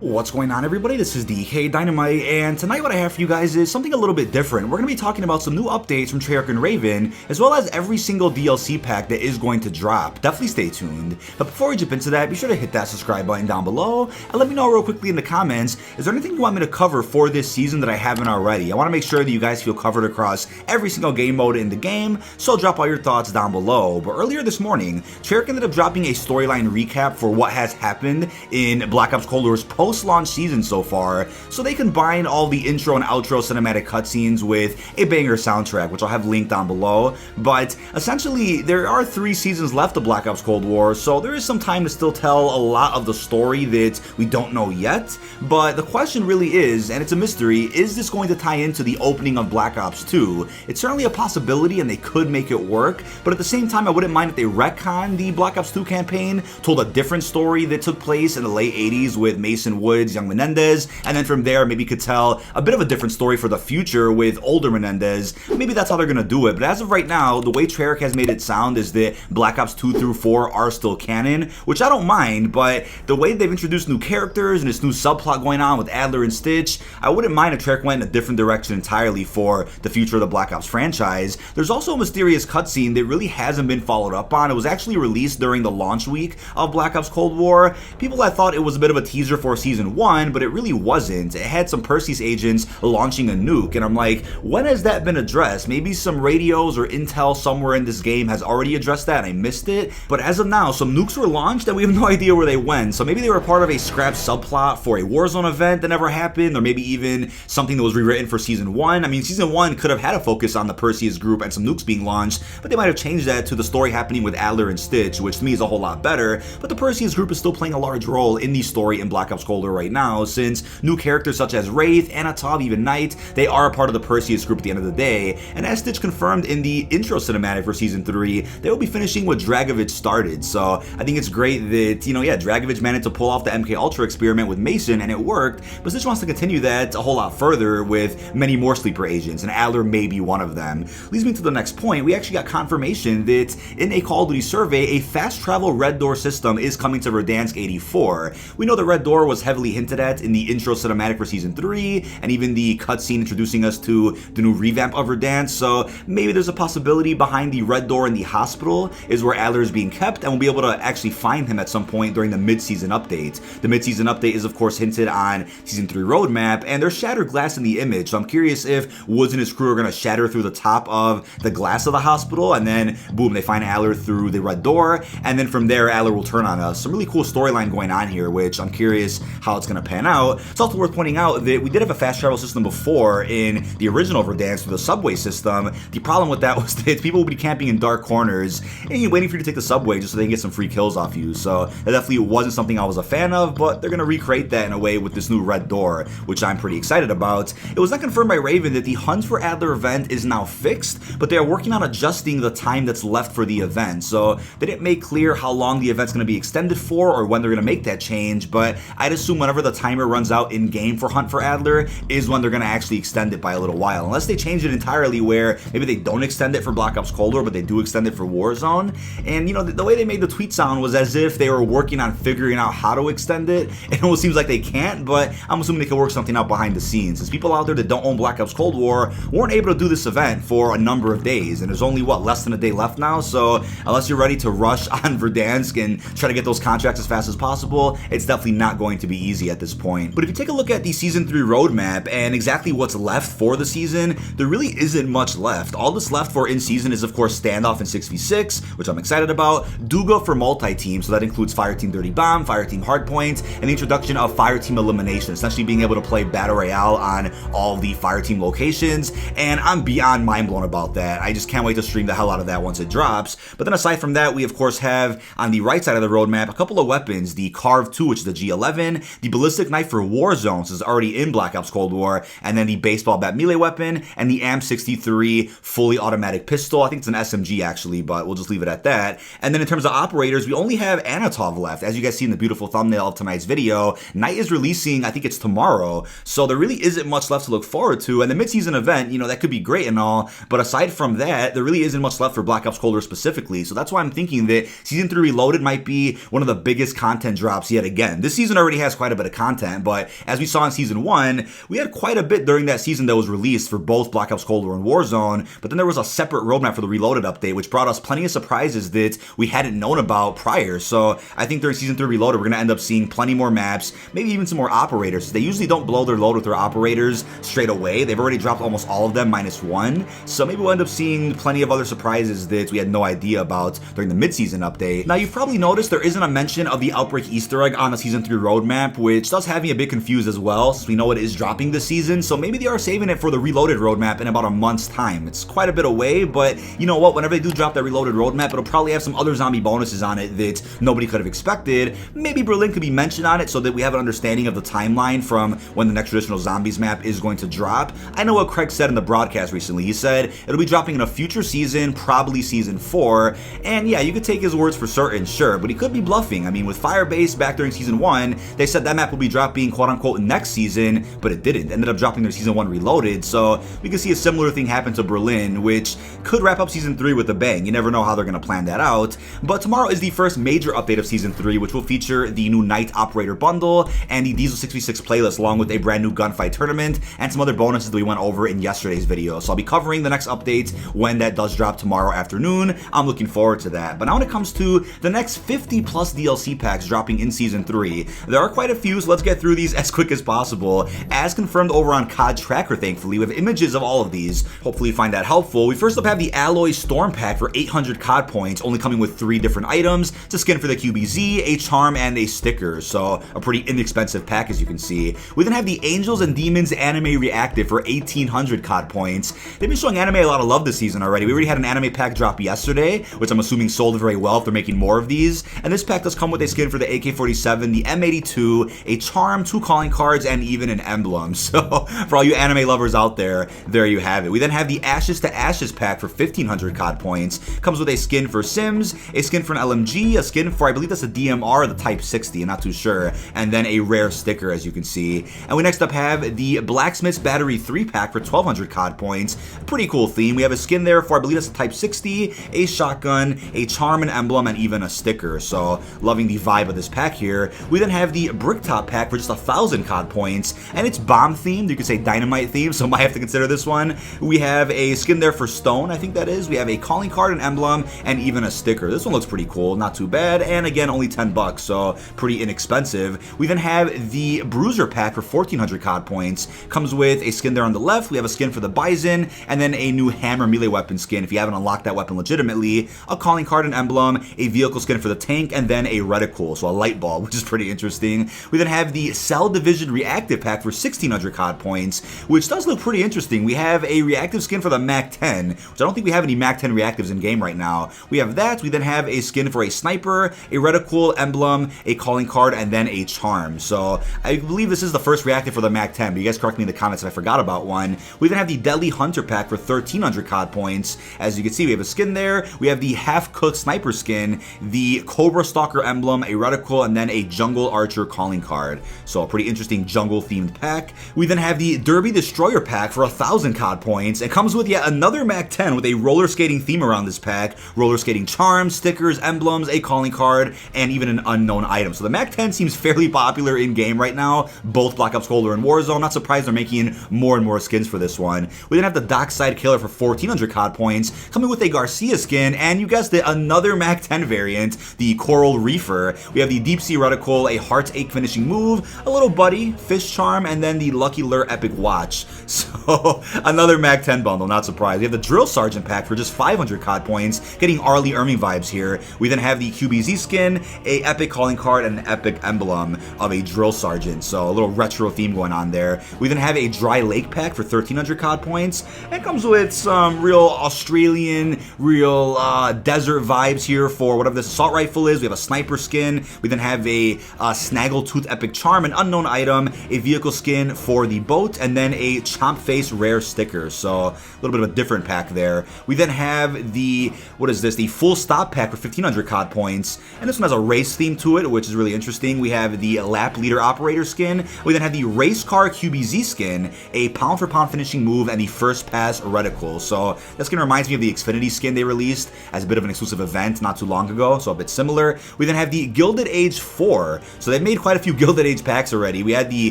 What's going on, everybody? This is dkdynamite, and tonight what I have for you guys is something a little bit different. We're going to be talking about some new updates from Treyarch and Raven, as well as every single DLC pack that is going to drop. Definitely stay tuned. But before we jump into that, be sure to hit that subscribe button down below, and let me know real quickly in the comments, is there anything you want me to cover for this season that I haven't already? I want to make sure that you guys feel covered across every single game mode in the game, so drop all your thoughts down below. But earlier this morning, Treyarch ended up dropping a storyline recap for what has happened in Black Ops Cold War's post-launch season so far, so they combine all the intro and outro cinematic cutscenes with a banger soundtrack, which I'll have linked down below. But essentially, there are 3 seasons left of Black Ops Cold War, so there is some time to still tell a lot of the story that we don't know yet. But the question really is, and it's a mystery, is this going to tie into the opening of Black Ops 2? It's certainly a possibility, and they could make it work, but at the same time, I wouldn't mind if they retcon the Black Ops 2 campaign, told a different story that took place in the late 80s with Mason Woods, young Menendez, and then from there maybe could tell a bit of a different story for the future with older Menendez. Maybe that's how they're gonna do it, but as of right now, the way Treyarch has made it sound is that Black Ops 2 through 4 are still canon, which I don't mind, but the way they've introduced new characters and this new subplot going on with Adler and Stitch, I wouldn't mind if Treyarch went in a different direction entirely for the future of the Black Ops franchise. There's also a mysterious cutscene that really hasn't been followed up on. It was actually released during the launch week of Black Ops Cold War. People had thought it was a bit of a teaser for Season 1, but it really wasn't. It had some Perseus agents launching a nuke, and I'm like, when has that been addressed? Maybe some radios or intel somewhere in this game has already addressed that and I missed it, but as of now, some nukes were launched and we have no idea where they went. So maybe they were part of a scrapped subplot for a Warzone event that never happened, or maybe even something that was rewritten for Season 1. I mean, Season 1 could have had a focus on the Perseus group and some nukes being launched, but they might have changed that to the story happening with Adler and Stitch, which to me is a whole lot better. But the Perseus group is still playing a large role in the story in Black Ops Cold War right now, since new characters such as Wraith, Anatov, even Knight, they are a part of the Perseus group at the end of the day. And as Stitch confirmed in the intro cinematic for Season 3, they will be finishing what Dragovich started. So I think it's great that, Dragovich managed to pull off the MK Ultra experiment with Mason and it worked, but Stitch wants to continue that a whole lot further with many more sleeper agents, and Adler may be one of them. Leads me to the next point. We actually got confirmation that in a Call of Duty survey, a fast travel Red Door system is coming to Verdansk 84. We know the Red Door was heavily hinted at in the intro cinematic for Season 3, and even the cutscene introducing us to the new revamp of Verdansk, so maybe there's a possibility behind the Red Door in the hospital is where Adler is being kept, and we'll be able to actually find him at some point during the mid-season update. The mid-season update is of course hinted on Season 3 roadmap, and there's shattered glass in the image, so I'm curious if Woods and his crew are going to shatter through the top of the glass of the hospital, and then boom, they find Adler through the Red Door, and then from there Adler will turn on us. Some really cool storyline going on here, which I'm curious how it's going to pan out. It's also worth pointing out that we did have a fast travel system before in the original Verdansk through the subway system. The problem with that was that people would be camping in dark corners and you're waiting for you to take the subway just so they can get some free kills off you. So that definitely wasn't something I was a fan of, but they're going to recreate that in a way with this new Red Door, which I'm pretty excited about. It was not confirmed by Raven that the Hunt for Adler event is now fixed, but they are working on adjusting the time that's left for the event. So they didn't make clear how long the event's going to be extended for or when they're going to make that change, but I'd assume whenever the timer runs out in-game for Hunt for Adler is when they're going to actually extend it by a little while, unless they change it entirely where maybe they don't extend it for Black Ops Cold War, but they do extend it for Warzone. And the way they made the tweet sound was as if they were working on figuring out how to extend it. It almost seems like they can't, but I'm assuming they can work something out behind the scenes, since people out there that don't own Black Ops Cold War weren't able to do this event for a number of days, and there's only, less than a day left now, so unless you're ready to rush on Verdansk and try to get those contracts as fast as possible, it's definitely not going to be easy at this point. But if you take a look at the Season 3 roadmap and exactly what's left for the season, there really isn't much left. All that's left for in-season is of course Standoff and 6v6, which I'm excited about, Duga for multi-team, so that includes Fireteam Dirty Bomb, Fireteam Hardpoint, and the introduction of Fireteam Elimination, essentially being able to play Battle Royale on all the Fireteam locations, and I'm beyond mind blown about that. I just can't wait to stream the hell out of that once it drops. But then aside from that, we of course have on the right side of the roadmap a couple of weapons, the Carve 2, which is the G11, the Ballistic Knife for Warzone, which is already in Black Ops Cold War, and then the Baseball Bat melee weapon, and the AM63 fully automatic pistol. I think it's an SMG actually, but we'll just leave it at that. And then in terms of operators, we only have Anatov left. As you guys see in the beautiful thumbnail of tonight's video, Knight is releasing, I think it's tomorrow, so there really isn't much left to look forward to. And the mid-season event, that could be great and all, but aside from that, there really isn't much left for Black Ops Cold War specifically, so that's why I'm thinking that Season 3 Reloaded might be one of the biggest content drops yet again. This season already has quite a bit of content, but as we saw in Season 1, we had quite a bit during that season that was released for both Black Ops Cold War and Warzone, but then there was a separate roadmap for the Reloaded update, which brought us plenty of surprises that we hadn't known about prior. So I think during Season 3 Reloaded, we're going to end up seeing plenty more maps, maybe even some more operators. They usually don't blow their load with their operators straight away. They've already dropped almost all of them -1, so maybe we'll end up seeing plenty of other surprises that we had no idea about during the mid-season update. Now, you've probably noticed there isn't a mention of the Outbreak Easter egg on the Season 3 roadmap, which does have me a bit confused as well, since we know it is dropping this season, so maybe they are saving it for the Reloaded roadmap in about a month's time. It's quite a bit away, but you know what, whenever they do drop that Reloaded roadmap, it'll probably have some other zombie bonuses on it that nobody could have expected. Maybe Berlin could be mentioned on it so that we have an understanding of the timeline from when the next traditional zombies map is going to drop. I know what Craig said in the broadcast recently. He said it'll be dropping in a future season, probably Season 4, and yeah, you could take his words for certain, sure, but he could be bluffing. I mean, with Firebase back during Season 1, they said that map will be dropping quote-unquote next season, but it didn't. It ended up dropping their Season 1 Reloaded, so we could see a similar thing happen to Berlin, which could wrap up Season 3 with a bang. You never know how they're going to plan that out, but tomorrow is the first major update of Season 3, which will feature the new Night Operator bundle and the Diesel 6v6 playlist, along with a brand new gunfight tournament and some other bonuses that we went over in yesterday's video. So I'll be covering the next update when that does drop tomorrow afternoon. I'm looking forward to that. But now when it comes to the next 50 plus DLC packs dropping in Season 3, there are quite a few, so let's get through these as quick as possible. As confirmed over on COD Tracker, thankfully, we have images of all of these. Hopefully you find that helpful. We first up have the Alloy Storm pack for 800 COD points, only coming with 3 different items. It's a skin for the QBZ, a charm, and a sticker, so a pretty inexpensive pack as you can see. We then have the Angels and Demons Anime Reactive for 1800 COD points. They've been showing anime a lot of love this season already. We already had an anime pack drop yesterday, which I'm assuming sold very well if they're making more of these. And this pack does come with a skin for the AK-47, the M82, a charm, 2 calling cards, and even an emblem. So for all you anime lovers out there, there you have it. We then have the Ashes to Ashes pack for 1500 COD points. Comes with a skin for Sims, a skin for an LMG, a skin for, I believe that's a DMR, the Type 60, I'm not too sure, and then a rare sticker as you can see. And we next up have the Blacksmith's Battery 3 pack for 1200 COD points. Pretty cool theme. We have a skin there for, I believe that's a Type 60, a shotgun, a charm, an emblem, and even a sticker. So loving the vibe of this pack here. We then have the Bricktop pack for just 1000 COD points, and it's bomb themed. You could say dynamite themed, so might have to consider this one. We have a skin there for Stone, I think that is. We have a calling card, an emblem, and even a sticker. This one looks pretty cool, not too bad, and again, only 10 bucks, so pretty inexpensive. We then have the Bruiser pack for 1400 COD points. Comes with a skin there on the left. We have a skin for the Bison, and then a new hammer melee weapon skin if you haven't unlocked that weapon legitimately, a calling card and emblem, a vehicle skin for the tank, and then a reticle, so a light bulb, which is pretty interesting. We then have the Cell Division Reactive pack for 1600 COD points, which does look pretty interesting. We have a reactive skin for the MAC-10, which I don't think we have any MAC-10 reactives in game right now. We have that. We then have a skin for a sniper, a reticle, emblem, a calling card, and then a charm. So I believe this is the first reactive for the MAC-10, but you guys correct me in the comments if I forgot about one. We then have the Deadly Hunter pack for 1300 COD points. As you can see, we have a skin there. We have the half-cooked sniper skin, the Cobra Stalker emblem, a reticle, and then a Jungle Archer calling card. So a pretty interesting jungle-themed pack. We then have the Derby Destroyer pack for 1000 COD points. It comes with yet another MAC-10 with a roller skating theme around this pack. Roller skating charms, stickers, emblems, a calling card, and even an unknown item. So the MAC-10 seems fairly popular in-game right now, both Black Ops Cold War and Warzone. Not surprised they're making more and more skins for this one. We then have the Dockside Killer for 1400 COD points, coming with a Garcia skin, and you guessed it, another MAC-10 variant, the Coral Reefer. We have the Deep Sea Reticle, a Heart's Ache finishing move, a little buddy, Fish Charm, and then the Lucky Lure Epic Watch. So another MAC-10 bundle, not surprised. We have the Drill Sergeant pack for just 500 COD points, getting Arlie Erming vibes here. We then have the QBZ skin, a epic calling card, and an epic emblem of a Drill Sergeant. So a little retro theme going on there. We then have a Dry Lake pack for 1300 COD points. It comes with some real Australian, real desert vibes here for whatever this assault rifle is. We have a sniper skin. We then have a Snaggletooth epic charm, an unknown item, a vehicle skin for the boat, and then a Chomp Face rare sticker. So a little bit of a different pack there. We then have the, what is this? The Full Stop pack for 1500 COD points. And this one has a race theme to it, which is really interesting. We have the Lap Leader Operator skin. We then have the Race Car QBZ skin, a pound for pound finishing move, and the First Pass reticle. So this skin reminds me of the Xfinity skin they released as a bit of an exclusive event not too long ago, so a bit similar. We then have the Gilded Age 4. So they've made quite a few Gilded Age packs already. We had the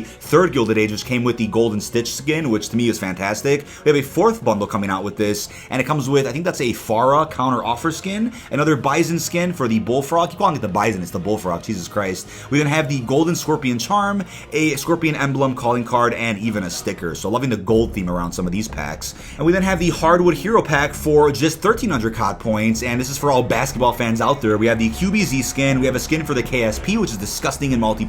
3rd Gilded Age, which came with the Golden Stitch skin, which to me is fantastic. We have a 4th bundle coming out with this, and it comes with, I think that's a Pharah counter offer skin, another Bison skin for the Bullfrog. I keep calling it the Bison, it's the Bullfrog, Jesus Christ. We're gonna have the Golden Scorpion Charm, a Scorpion Emblem calling card, and even a sticker. So loving the gold theme around some of these packs. And we then have the Hardwood Hero pack for just 1,300 COD points, and this is for all basketball fans out there. We have the QBZ skin, we have a skin for the KSP, which is disgusting in multiplayer,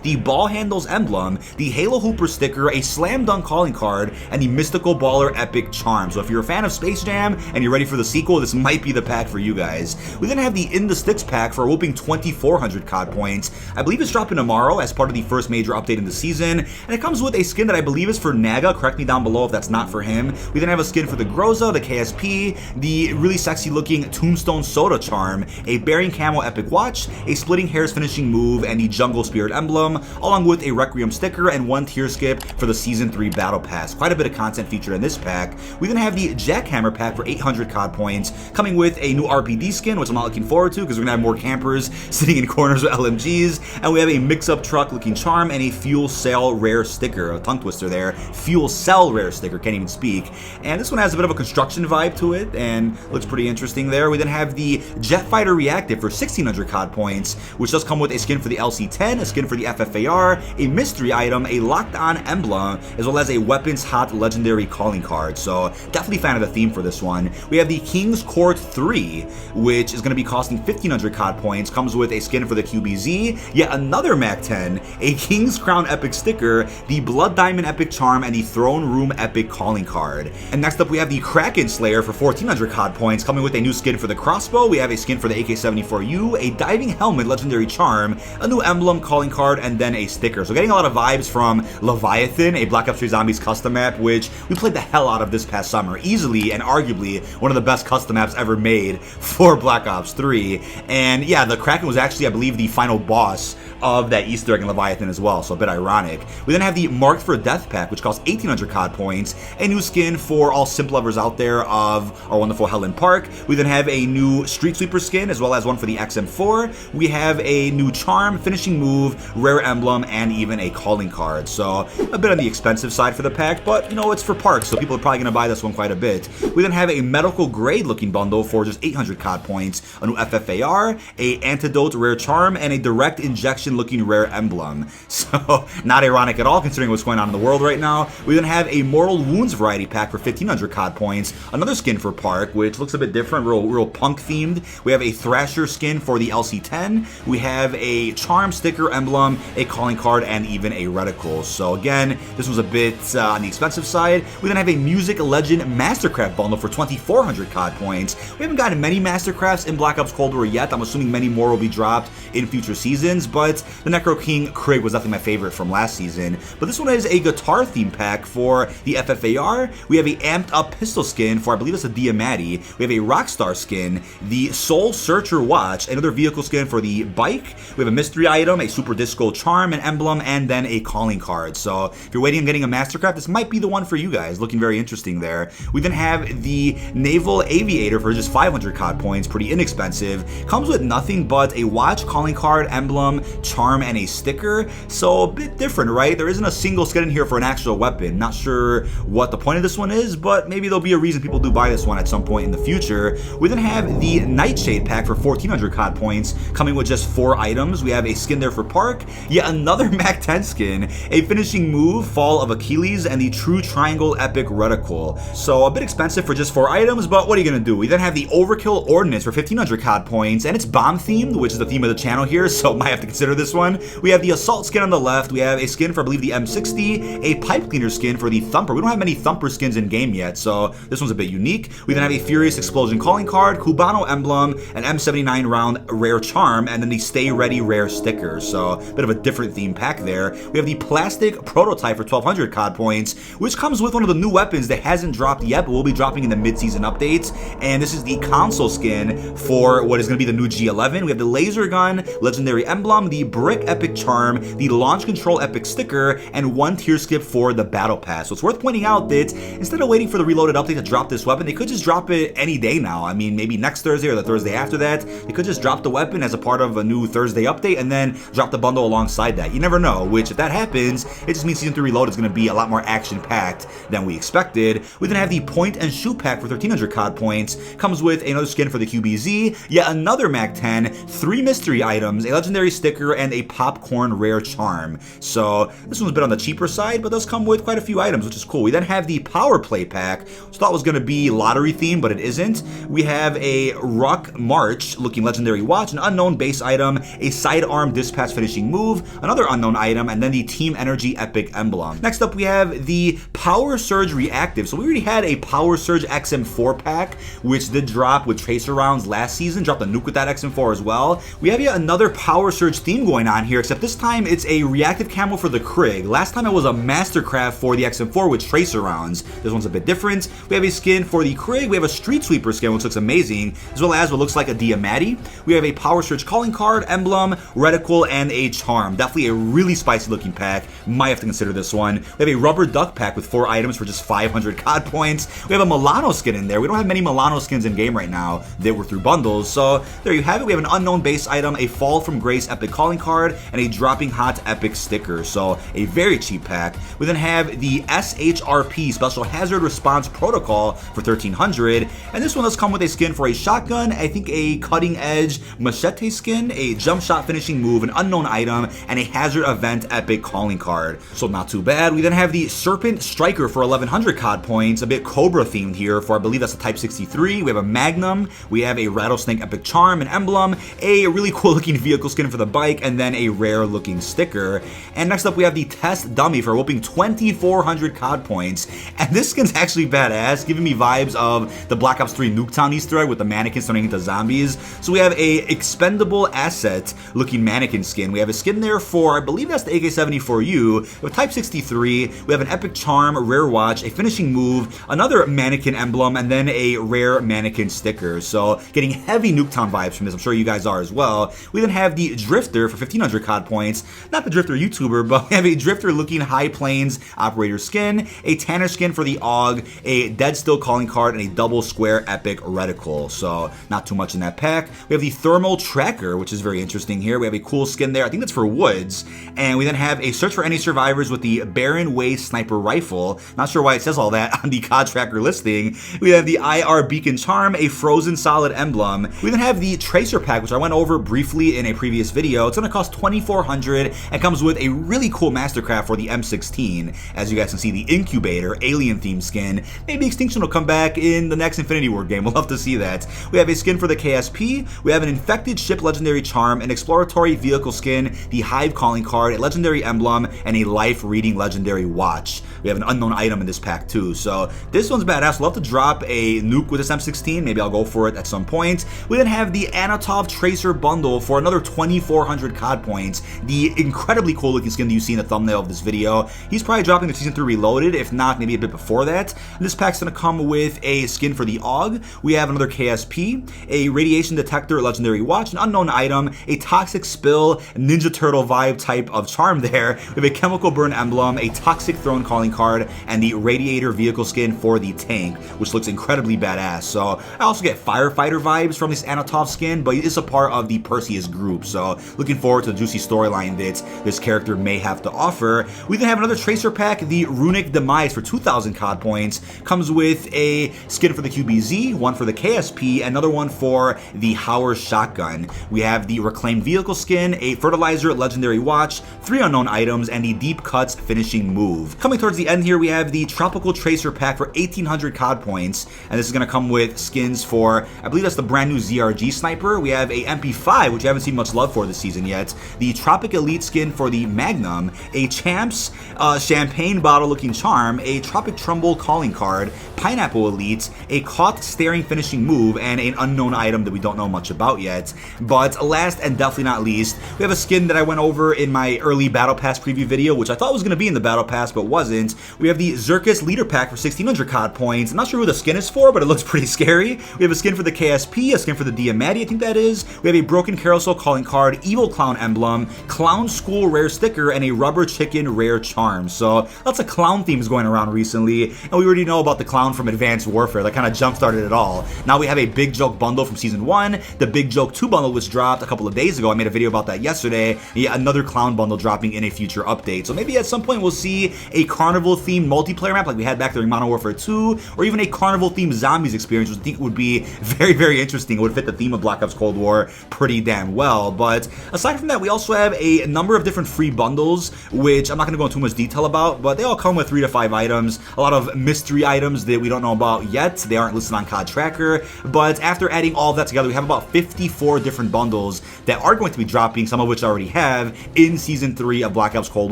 the Ball Handles Emblem, the Halo Hooper sticker, a Slam Dunk calling card, and the Mystical Baller Epic Charm. So if you're a fan of Space Jam and you're ready for the sequel, this might be the pack for you guys. We then have the In the Sticks pack for a whooping 2,400 COD points. I believe it's dropping tomorrow as part of the first major update in the season, and it comes with a skin that I believe is for Naga. Correct me down below if that's not for him. We then have a skin for the Groza, the KSP, the really sexy looking Tombstone Soda Charm, a Bearing Camo Epic Watch, a Splitting Hairs finishing move, and the Jungle Spirit Emblem, along with a Requiem sticker and 1 tier skip for the Season 3 Battle Pass. Quite a bit of content featured in this pack. We then have the Jackhammer pack for 800 COD points, coming with a new RPD skin, which I'm not looking forward to because we're gonna have more campers sitting in corners with LMGs, and we have a mix-up truck looking charm and a Fuel Cell rare sticker, a tongue twister there, Fuel Cell rare sticker, can't even speak. And this one has a bit of a construction vibe to it and looks pretty interesting there. We then have the Jet Fighter Reactive for 1,600 COD points, which does come with a skin for the LC-10, a skin for the FFAR, a mystery item, a locked on emblem, as well as a Weapons Hot legendary calling card. So definitely fan of the theme for this one. We have the King's Court 3, which is going to be costing 1,500 COD points, comes with a skin for the QBZ, yet another MAC-10, a King's Crown Epic sticker, the Blood Diamond Epic Charm, and the Throne Room Epic calling card. And next up we have the Kraken Slayer for 1,400 COD points, coming with a new skin for the crossbow. We have a skin for the AK-74U, a Diving Helmet legendary charm, a new emblem calling card, and then a sticker. So getting a lot of vibes from Leviathan, a Black Ops 3 Zombies custom map, which we played the hell out of this past summer. Easily and arguably one of the best custom maps ever made for Black Ops 3. And yeah, the Kraken was actually, I believe, the final boss of that Easter egg in Leviathan as well, so a bit ironic. We then have the Marked for Death pack, which costs 1,800 COD points, a new skin for all simp lovers out there of our wonderful Helen Park. We then have a new Street Sweeper skin, as well as one for the XM4. We have a new charm, finishing move, rare emblem, and even a calling card. So a bit on the expensive side for the pack, but you know, it's for Park, so people are probably gonna buy this one quite a bit. We then have a medical grade looking bundle for just 800 COD points, a new FFAR, a Antidote rare charm, and a direct injection looking rare emblem. So not ironic at all considering what's going on in the world right now. We then have a Mortal Wounds variety pack for 1,500 COD points, another skin for Park, which looks a bit different, real punk themed. We have a Thrasher skin for the LC-10. We have a charm sticker emblem, a calling card, and even a reticle. So again, this was a bit on the expensive side. We then have a Music Legend Mastercraft bundle for 2,400 COD points. We haven't gotten many Mastercrafts in Black Ops Cold War yet. I'm assuming many more will be dropped in future seasons, but the Necro King Craig was definitely my favorite from last season. But this one is a guitar theme pack for the FFAR. We have a amped up pistol skin for, I believe it's a Diamatti. We have a Rockstar skin, the Soul Searcher watch, another vehicle skin for the bike. We have a mystery item, a Super Disco charm, an emblem, and then a calling card. So if you're waiting on getting a Mastercraft, this might be the one for you guys. Looking very interesting there. We then have the Naval Aviator for just 500 COD points, pretty inexpensive. Comes with nothing but a watch, calling card, emblem, charm, and a sticker. So a bit different, right? There isn't a single skin in here for an actual weapon. Not sure what the point of this one is, but maybe there'll be a reason people do buy this one at some point in the future. We then have the Nightshade pack for 1,400 COD points, coming with just 4 items. We have a skin there for Park, yet another MAC-10 skin, a finishing move, Fall of Achilles, and the True Triangle Epic Reticle. So a bit expensive for just 4 items, but what are you gonna do? We then have the Overkill Ordnance for 1,500 COD points, and it's bomb themed, which is the theme of the channel here, so might have to consider this one. We have the Assault skin on the left. We have a skin for, I believe, the M60, a Pipe Cleaner skin for the Thumper. We don't have many Thumper skins in game yet, so this one's a bit unique. We then have a Furious Explosion calling card, Cubano emblem, an M79 round rare charm, and then the Stay Ready rare sticker. So a bit of a different theme pack there. We have the Plastic Prototype for 1,200 COD points, which comes with one of the new weapons that hasn't dropped yet, but will be dropping in the mid-season updates. And this is the console skin for what is going to be the new G11. We have the Laser Gun, Legendary Emblem, the the Brick Epic Charm, the Launch Control Epic Sticker, and 1 tier skip for the Battle Pass. So it's worth pointing out that instead of waiting for the Reloaded update to drop this weapon, they could just drop it any day now. I mean, maybe next Thursday or the Thursday after that, they could just drop the weapon as a part of a new Thursday update and then drop the bundle alongside that. You never know, which if that happens, it just means Season 3 Reloaded is going to be a lot more action-packed than we expected. We then have the Point and Shoot pack for 1,300 COD points. Comes with another skin for the QBZ, yet another Mac 10, 3 mystery items, a legendary sticker, and a popcorn rare charm. So this one's a bit on the cheaper side, but does come with quite a few items, which is cool. We then have the Power Play pack, which I thought was going to be lottery themed, but it isn't. We have a Ruck March looking legendary watch, an unknown base item, a sidearm dispatch finishing move, another unknown item, and then the Team Energy epic emblem. Next up, we have the Power Surge Reactive. So we already had a Power Surge XM4 pack, which did drop with tracer rounds last season, dropped a nuke with that XM4 as well. We have yet another Power Surge theme going on here, except this time it's a reactive camo for the Krig. Last time it was a Mastercraft for the XM4 with tracer rounds. This one's a bit different. We have a skin for the Krig, we have a Street Sweeper skin, which looks amazing, as well as what looks like a Diamatti. We have a Power Surge calling card, emblem, reticle, and a charm. Definitely a really spicy looking pack. Might have to consider this one. We have a Rubber Duck pack with 4 items for just 500 COD points. We have a Milano skin in there. We don't have many Milano skins in game right now that were through bundles, so there you have it. We have an unknown base item, a Fall from Grace epic calling card, and a Dropping Hot epic sticker, so a very cheap pack. We then have the SHRP Special Hazard Response Protocol for 1,300, and this one does come with a skin for a shotgun, I think a cutting edge machete skin, a jump shot finishing move, an unknown item, and a Hazard Event epic calling card, so not too bad. We then have the Serpent Striker for 1,100 COD points, a bit Cobra themed here for I believe that's a Type 63. We have a Magnum, we have a Rattlesnake epic charm, an emblem, a really cool looking vehicle skin for the bike, and then a rare looking sticker. And next up we have the Test Dummy for a whopping 2,400 COD points, and this skin's actually badass, giving me vibes of the Black Ops 3 Nuketown Easter egg with the mannequins turning into zombies. So we have a expendable asset looking mannequin skin. We have a skin there for I believe that's the AK-74U with Type 63. We have an epic charm, rare watch, a finishing move, another mannequin emblem, and then a rare mannequin sticker. So getting heavy Nuketown vibes from this. I'm sure you guys are as well. We then have the Drifter for 1,500 COD points. Not the Drifter YouTuber, but we have a Drifter looking High Plains operator skin, a Tanner skin for the AUG, a Dead Still calling card, and a double square epic reticle. So not too much in that pack. We have the Thermal Tracker, which is very interesting here. We have a cool skin there. I think that's for Woods. And we then have a Search for Any Survivors with the Baron Way Sniper Rifle. Not sure why it says all that on the COD Tracker listing. We have the IR Beacon Charm, a Frozen Solid emblem. We then have the Tracer pack, which I went over briefly in a previous video. It's going to cost 2,400 and comes with a really cool Mastercraft for the M16. As you guys can see, the Incubator alien themed skin. Maybe Extinction will come back in the next Infinity Ward game. We'll love to see that. We have a skin for the KSP. We have an Infected Ship legendary charm, an exploratory vehicle skin, the Hive calling card, a legendary emblem, and a life reading legendary watch. We have an unknown item in this pack too. So this one's badass. Love to drop a nuke with this M16. Maybe I'll go for it at some point. We then have the Anatov Tracer bundle for another 2,400 COD points. The incredibly cool looking skin that you see in the thumbnail of this video. He's probably dropping the Season 3 Reloaded, if not maybe a bit before that. And this pack's gonna come with a skin for the AUG. We have another KSP, a Radiation Detector legendary watch, an unknown item, a Toxic Spill, Ninja Turtle vibe type of charm there. We have a Chemical Burn emblem, a Toxic Throne calling card, and the Radiator vehicle skin for the tank, which looks incredibly badass. So I also get Firefighter vibes from this Anatov skin, but it's a part of the Perseus group. So looking forward to the juicy storyline that this character may have to offer. We then have another Tracer pack, the Runic Demise for 2,000 COD points. Comes with a skin for the QBZ, one for the KSP, another one for the Hauer shotgun. We have the Reclaimed vehicle skin, a Fertilizer legendary watch, 3 unknown items, and the Deep Cuts finishing move. Coming towards the end here, we have the Tropical Tracer pack for 1,800 COD points, and this is going to come with skins for, I believe that's the brand new ZRG sniper. We have a MP5, which I haven't seen much love for this season yet, the Tropic Elite skin for the Magnum, a Champs champagne bottle looking charm, a Tropic Trumbull calling card, Pineapple Elite, a Caught Staring finishing move, and an unknown item that we don't know much about yet. But last and definitely not least, we have a skin that I went over in my early Battle Pass preview video, which I thought was going to be in the Battle Pass but wasn't. And we have the Xerxes leader pack for 1600 COD points. I'm not sure who the skin is for, but it looks pretty scary. We have a skin for the KSP, a skin for the Diamati, I think that is. We have a Broken Carousel calling card, Evil Clown emblem, Clown School rare sticker, and a Rubber Chicken rare charm. So lots of clown themes going around recently, and we already know about the clown from Advanced Warfare. That kind of jump-started it all. Now we have a Big Joke bundle from Season 1. The Big Joke 2 bundle was dropped a couple of days ago. I made a video about that yesterday. Yeah, another clown bundle dropping in a future update. So maybe at some point we'll see a carnival-themed multiplayer map like we had back during Modern Warfare 2, or even a carnival-themed zombies experience, which I think would be very, very interesting. It would fit the theme of Black Ops Cold War pretty damn well. But aside from that, we also have a number of different free bundles, which I'm not going to go into too much detail about, but they all come with 3 to 5 items, a lot of mystery items that we don't know about yet. They aren't listed on COD Tracker, but after adding all of that together, we have about 54 different bundles that are going to be dropping, some of which I already have, in Season 3 of Black Ops Cold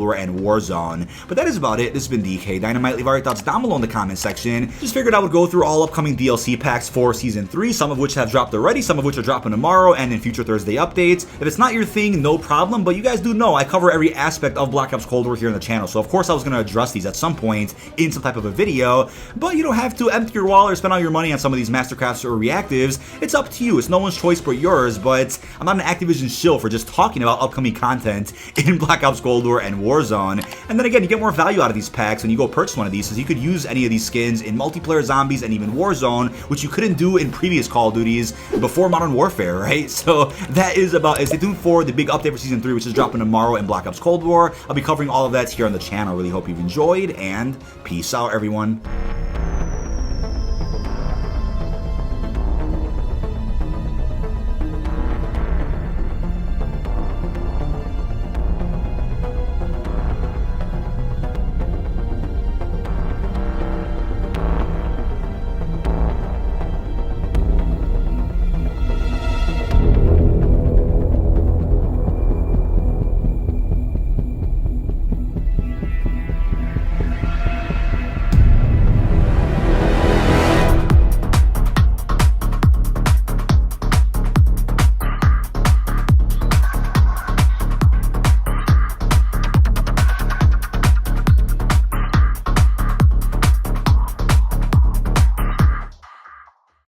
War and Warzone. But that is about it. This has been dkdynamite. Leave all your thoughts down below in the comment section. Just figured I would go through all upcoming DLC packs for Season 3, some of which have dropped already, some of which are dropping tomorrow and in future Thursday updates. If it's not your thing, no problem, but you guys do know I cover every aspect of Black Ops Cold War here on the channel, so of course I was going to address these at some point in some type of a video, but you don't have to empty your wallet or spend all your money on some of these Mastercrafts or Reactives. It's up to you. It's no one's choice but yours, but I'm not an Activision shill for just talking about upcoming content in Black Ops Cold War and Warzone. And then again, you get more value out of these packs when you go purchase one of these, since you could use any of these skins in multiplayer zombies and even Warzone, which you couldn't do in previous Call of Duties before Modern Warfare, right? So that is about it. Stay tuned for the big update for Season 3, which is dropping tomorrow in Black Ops Cold War. I'll be covering all of that here on the channel. Really hope you've enjoyed, and peace out, everyone.